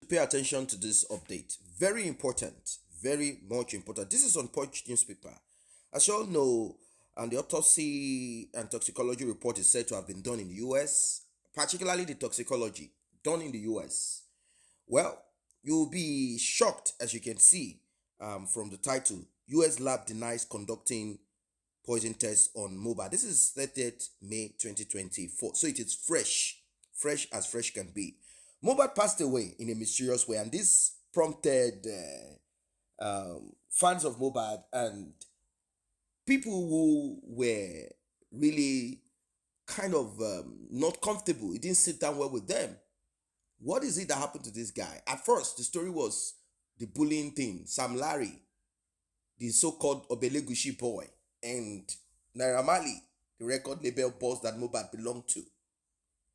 pay attention to this update. Very important, very much important. This is on Punch newspaper. As you all know, and the autopsy and toxicology report is said to have been done in the US, particularly the toxicology done in the US. Well, you'll be shocked as you can see from the title. US lab denies conducting poison tests on Mohbad. This is 30th May 2024. So it is fresh as fresh can be. Mohbad passed away in a mysterious way, and this prompted fans of Mohbad and people who were really kind of not comfortable. It didn't sit down well with them. What is it that happened to this guy? At first, the story was the bullying thing. Sam Larry, the so-called Obelegushi boy, and Naira Marley, the record label boss that Mohbad belonged to.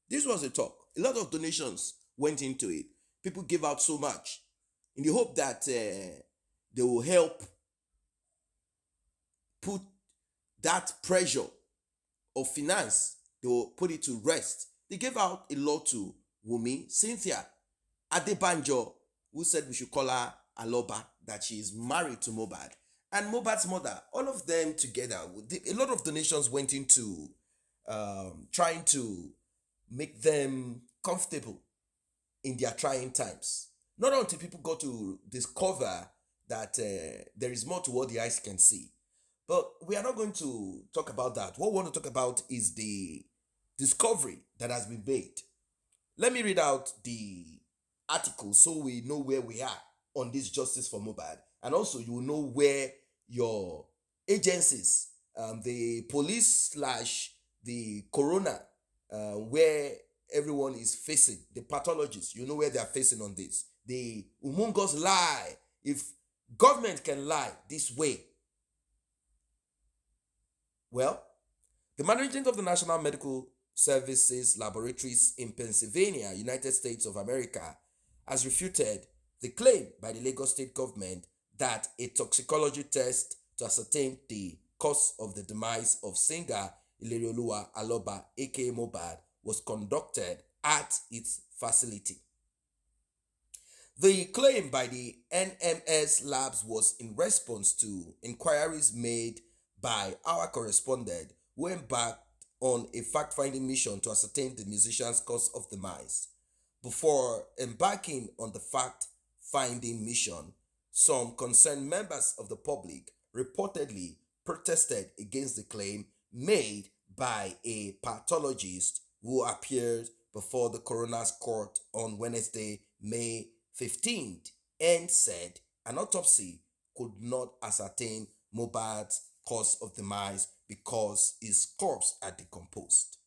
This was a talk. A lot of donations went into it. People gave out so much in the hope that they will help put that pressure of finance, they will put it to rest. They gave out a lot to Wumi, Cynthia, Adebanjo, who said we should call her Aloba, that she is married to Mohbad, and Mohbad's mother. All of them together, a lot of donations went into trying to make them comfortable in their trying times. Not until people got to discover that there is more to what the eyes can see. But we are not going to talk about that. What we want to talk about is the discovery that has been made. Let me read out the article so we know where we are on this justice for Mohbad. And also you will know where your agencies, the police / the coroner, where everyone is facing, the pathologists, you know where they are facing on this. The humongous lie. If government can lie this way, well, the management of the National Medical Services Laboratories in Pennsylvania, United States of America, has refuted the claim by the Lagos state government that a toxicology test to ascertain the cause of the demise of singer Ilerioluwa Aloba, aka Mohbad, was conducted at its facility. The claim by the NMS labs was in response to inquiries made by our correspondent who embarked on a fact-finding mission to ascertain the musician's cause of demise. Before embarking on the fact-finding mission, some concerned members of the public reportedly protested against the claim made by a pathologist who appeared before the coroner's court on Wednesday, May 15th, and said an autopsy could not ascertain Mohbad's cause of demise because his corpse had decomposed.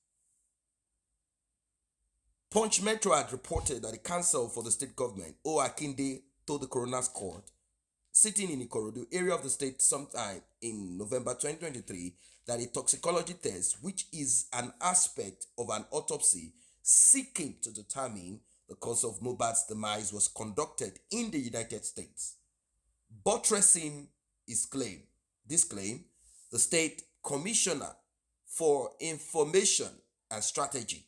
Punch Metro had reported that the counsel for the state government, O. Akinde, told the coroner's court, sitting in Ikorodu area of the state sometime in November 2023, that a toxicology test, which is an aspect of an autopsy seeking to determine the cause of Mohbad's demise, was conducted in the United States. Buttressing his claim, the State Commissioner for Information and Strategy,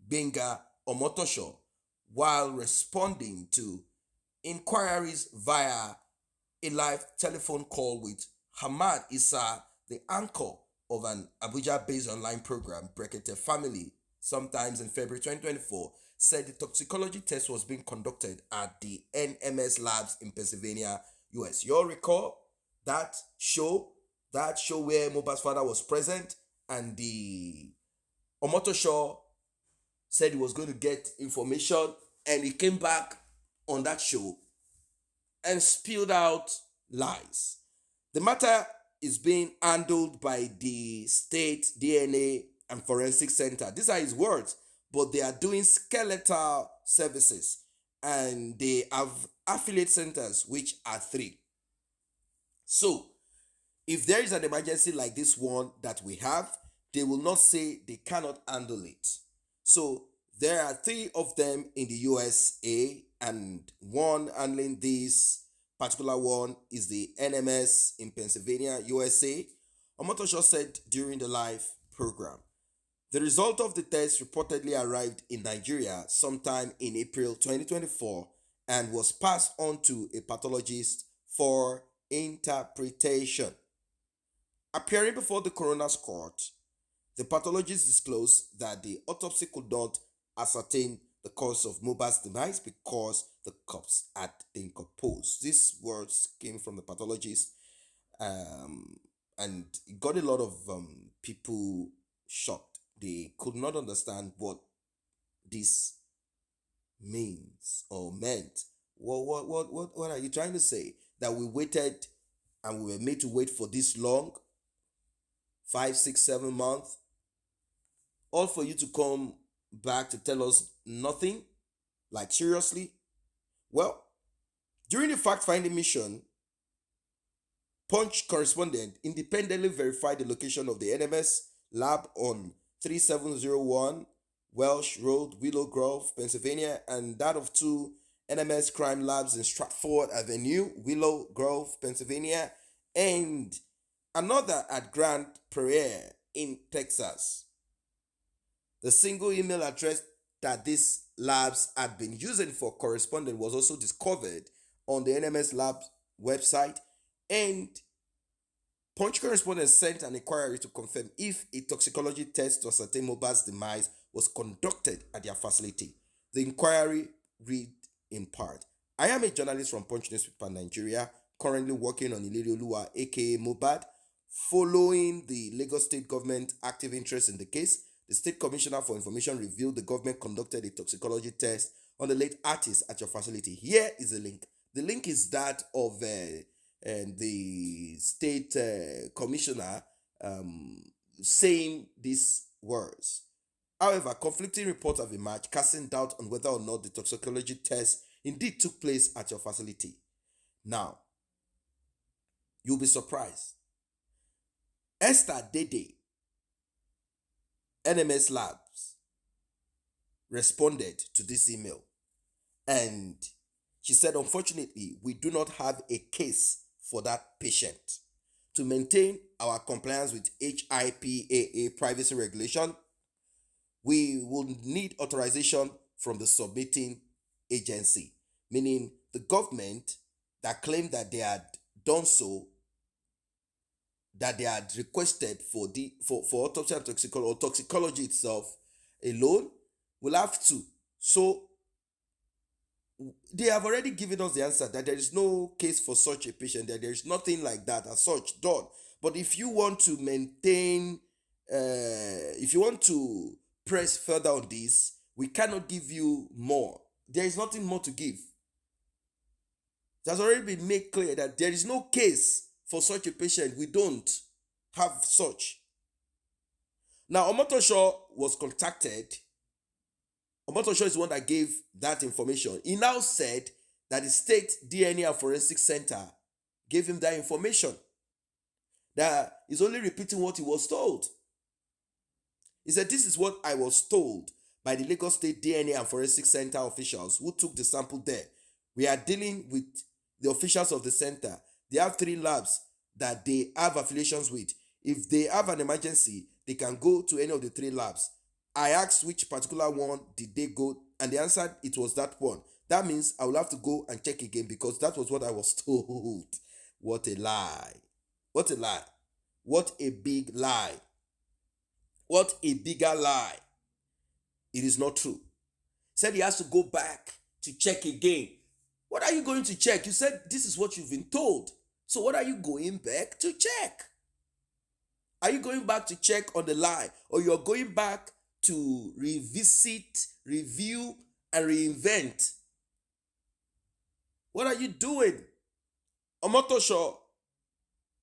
Benga Omotosho, while responding to inquiries via a live telephone call with Hamad Issa, the anchor of an Abuja-based online program, Brekete Family, sometimes in February 2024, said the toxicology test was being conducted at the NMS labs in Pennsylvania, US. You all recall that show where Mohbad's father was present, and the Omotosho said he was going to get information, and he came back on that show and spilled out lies. The matter is being handled by the State DNA and Forensic Center. These are his words, but they are doing skeletal services, and they have affiliate centers, which are 3. So, if there is an emergency like this one that we have, they will not say they cannot handle it. So, there are 3 of them in the USA, and one handling this particular one is the NMS in Pennsylvania, USA. Omotosho said during the live program, the result of the test reportedly arrived in Nigeria sometime in April 2024 and was passed on to a pathologist for interpretation. Appearing before the coroner's court, the pathologist disclosed that the autopsy could not ascertain the cause of Mohbad's demise because the corpse had decomposed. These words came from the pathologist, and it got a lot of people shocked. They could not understand what this means or meant. What are you trying to say? That we waited and we were made to wait for this long, 5, 6, 7 months, all for you to come back to tell us nothing? Like, seriously? Well, during the fact-finding mission, Punch correspondent independently verified the location of the NMS lab on 3701 Welsh Road, Willow Grove, Pennsylvania, and that of 2 NMS crime labs in Stratford Avenue, Willow Grove, Pennsylvania, and another at Grand Prairie in Texas. The single email address that these labs had been using for correspondence was also discovered on the NMS Labs website, and Punch correspondent sent an inquiry to confirm if a toxicology test to ascertain Mohbad's demise was conducted at their facility. The inquiry read in part: I am a journalist from Punch Newspaper Nigeria, currently working on Ilerioluwa aka Mohbad. Following the Lagos State government active interest in the case, the State Commissioner for Information revealed the government conducted a toxicology test on the late artist at your facility. Here is the link. The link is that of the State Commissioner saying these words. However, conflicting reports have emerged, casting doubt on whether or not the toxicology test indeed took place at your facility. Now, you'll be surprised. Esther Dede, NMS Labs, responded to this email, and she said, unfortunately, we do not have a case for that patient. To maintain our compliance with HIPAA privacy regulation, we will need authorization from the submitting agency, meaning the government that claimed that they had done so, that they had requested for autopsy and toxicology, or toxicology itself alone, will have to. So they have already given us the answer that there is no case for such a patient, that there is nothing like that as such done. But if you want to maintain, if you want to press further on this, we cannot give you more. There is nothing more to give. It has already been made clear that there is no case for such a patient. We don't have such. Now, Omotosho was contacted. Omotosho is the one that gave that information. He now said that the State DNA and Forensic Center gave him that information. That he's only repeating what he was told. He said, this is what I was told by the Lagos State DNA and Forensic Center officials who took the sample there. We are dealing with the officials of the center. They have 3 labs that they have affiliations with. If they have an emergency, they can go to any of the 3 labs. I asked which particular one did they go, and they answered it was that one. That means I will have to go and check again because that was what I was told. What a lie. What a lie. What a big lie. What a bigger lie. It is not true. He said he has to go back to check again. What are you going to check? You said this is what you've been told. So what are you going back to check? Are you going back to check on the lie, or you're going back to revisit, review, and reinvent? What are you doing? Omotosho,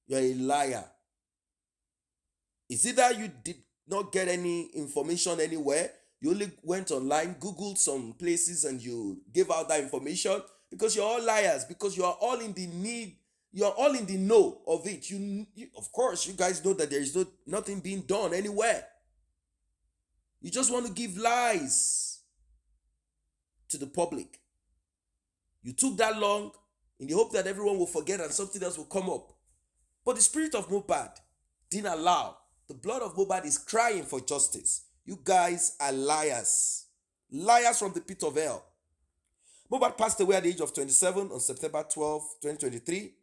you're a liar. It's either you did not get any information anywhere, you only went online, Googled some places, and you gave out that information, because you're all liars, because you are all in the need, you're all in the know of it. You of course, you guys know that there is nothing being done anywhere. You just want to give lies to the public. You took that long in the hope that everyone will forget and something else will come up. But the spirit of Mohbad didn't allow. The blood of Mohbad is crying for justice. You guys are liars. Liars from the pit of hell. Mohbad passed away at the age of 27 on September 12, 2023,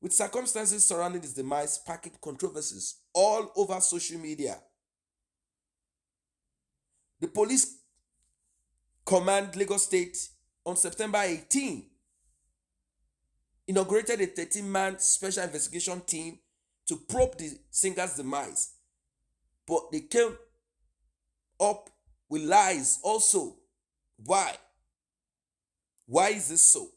with circumstances surrounding his demise sparking controversies all over social media. The police command Lagos State on September 18 inaugurated a 13-man special investigation team to probe the singer's demise. But they came up with lies also. Why? Why is this so?